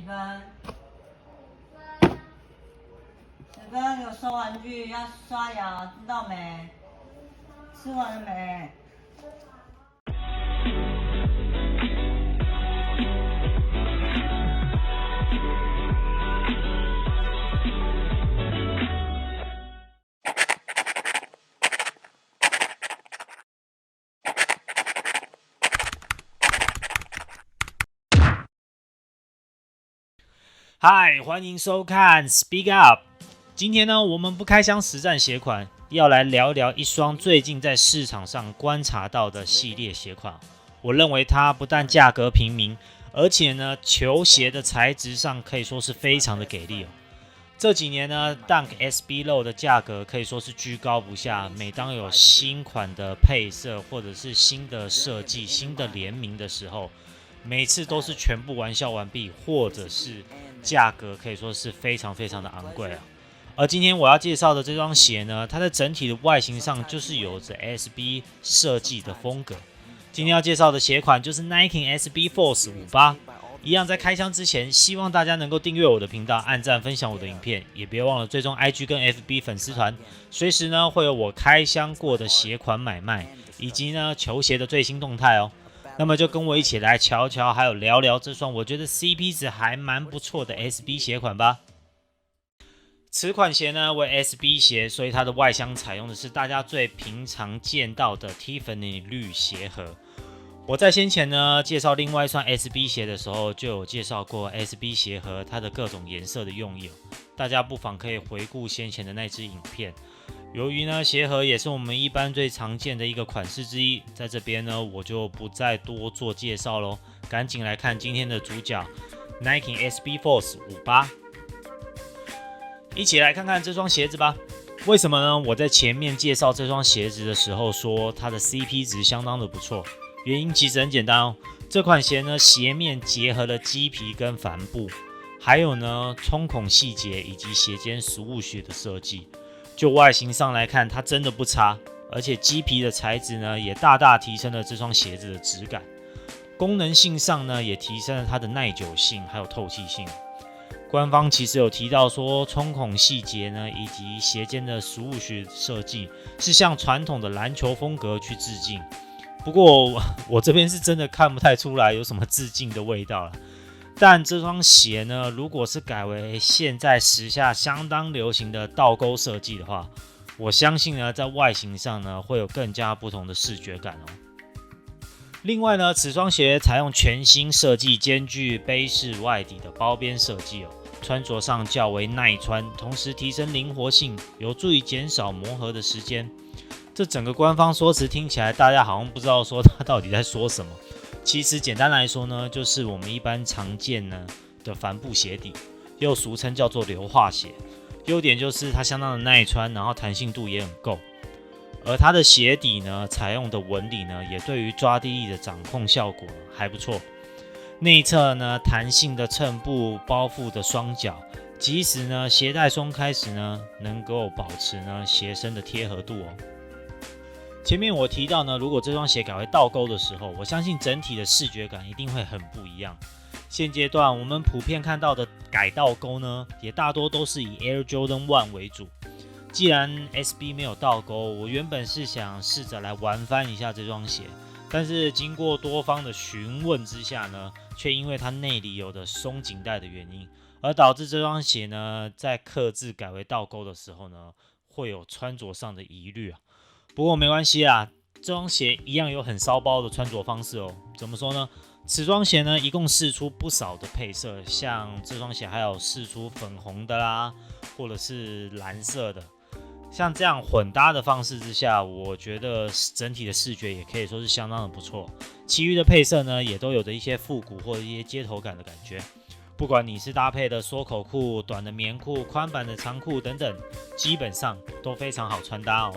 分？几分？给我收玩具，要刷牙，知道没？吃完了没？嗨，欢迎收看 Speak Up。今天呢，我们不开箱实战鞋款，要来聊聊一双最近在市场上观察到的系列鞋款。我认为它不但价格平民，而且呢，球鞋的材质上可以说是非常的给力哦。这几年呢 ，Dunk SB Low 的价格可以说是居高不下。每当有新款的配色或者是新的设计、新的联名的时候，每次都是全部玩笑完毕，或者是价格可以说是非常非常的昂贵啊。而今天我要介绍的这双鞋呢，它在整体的外形上就是有着 SB 设计的风格。今天要介绍的鞋款就是 Nike SB Force 58。一样在开箱之前，希望大家能够订阅我的频道，按赞分享我的影片，也别忘了追踪 IG 跟 FB 粉丝团，随时呢会有我开箱过的鞋款买卖，以及呢球鞋的最新动态哦。那么就跟我一起来瞧瞧，还有聊聊这双我觉得 CP 值还蛮不错的 SB 鞋款吧。此款鞋呢为 SB 鞋，所以它的外箱采用的是大家最平常见到的 Tiffany 绿鞋盒。我在先前呢介绍另外一双 SB 鞋的时候，就有介绍过 SB 鞋盒它的各种颜色的用意，大家不妨可以回顾先前的那支影片。由于呢鞋盒也是我们一般最常见的一个款式之一，在这边呢我就不再多做介绍咯，赶紧来看今天的主角 Nike SB Force 58，一起来看看这双鞋子吧。为什么呢？我在前面介绍这双鞋子的时候说它的 CP 值相当的不错，原因其实很简单哦。这款鞋呢鞋面结合了鸡皮跟帆布，还有呢冲孔细节以及鞋尖swoosh的设计。就外形上来看，它真的不差，而且鸡皮的材质呢，也大大提升了这双鞋子的质感。功能性上呢，也提升了它的耐久性还有透气性。官方其实有提到说，冲孔细节呢，以及鞋尖的swoosh设计是向传统的篮球风格去致敬。不过我这边是真的看不太出来有什么致敬的味道了。但这双鞋呢，如果是改为现在时下相当流行的倒钩设计的话，我相信呢，在外形上呢，会有更加不同的视觉感哦。另外呢，此双鞋采用全新设计，兼具杯式外底的包边设计哦，穿着上较为耐穿，同时提升灵活性，有助于减少磨合的时间。这整个官方说辞听起来，大家好像不知道说它到底在说什么。其实简单来说呢，就是我们一般常见呢的帆布鞋底，又俗称叫做硫化鞋。优点就是它相当的耐穿，然后弹性度也很够。而它的鞋底呢，采用的纹理呢，也对于抓地力的掌控效果还不错。内侧呢，弹性的衬布包覆的双脚，即使呢鞋带松开时呢，能够保持呢鞋身的贴合度哦。前面我提到呢，如果这双鞋改为倒钩的时候，我相信整体的视觉感一定会很不一样。现阶段我们普遍看到的改倒钩呢，也大多都是以 Air Jordan 1为主。既然 SB 没有倒钩，我原本是想试着来玩翻一下这双鞋，但是经过多方的询问之下呢，却因为它内里有的松紧带的原因，而导致这双鞋呢，在刻字改为倒钩的时候呢，会有穿着上的疑虑啊。不过没关系啦，这双鞋一样有很骚包的穿着方式哦。怎么说呢？此双鞋呢，一共试出不少的配色，像这双鞋还有试出粉红的啦，或者是蓝色的。像这样混搭的方式之下，我觉得整体的视觉也可以说是相当的不错。其余的配色呢，也都有着一些复古或者一些街头感的感觉。不管你是搭配的缩口裤、短的棉裤、宽版的长裤等等，基本上都非常好穿搭哦。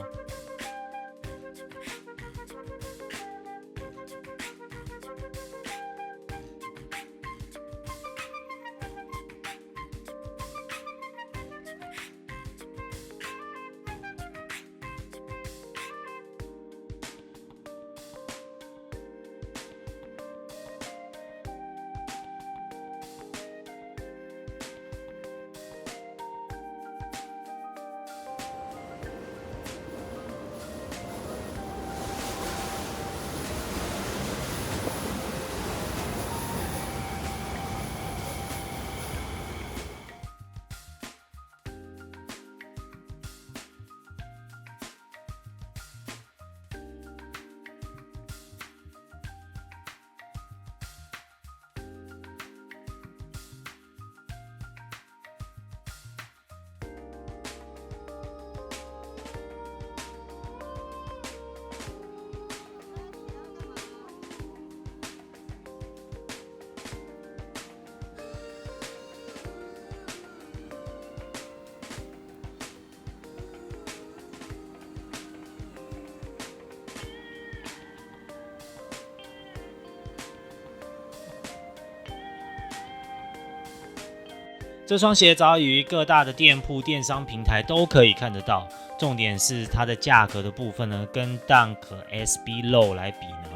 这双鞋早已于各大的店铺、电商平台都可以看得到。重点是它的价格的部分呢，跟 Dunk SB Low 来比呢，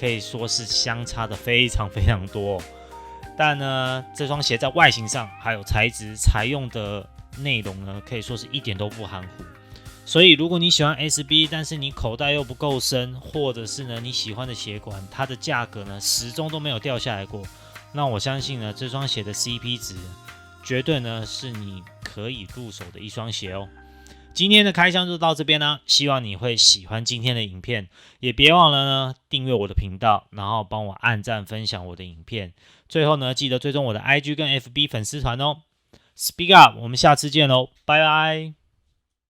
可以说是相差的非常非常多。但呢，这双鞋在外形上还有材质采用的内容呢，可以说是一点都不含糊。所以，如果你喜欢 SB， 但是你口袋又不够深，或者是呢你喜欢的鞋款，它的价格呢始终都没有掉下来过，那我相信呢这双鞋的 CP 值绝对呢是你可以入手的一双鞋哦。今天的开箱就到这边啦，希望你会喜欢今天的影片，也别忘了呢订阅我的频道，然后帮我按赞分享我的影片。最后呢，记得追踪我的 IG 跟 FB 粉丝团哦。Speak Up， 我们下次见喽，拜拜。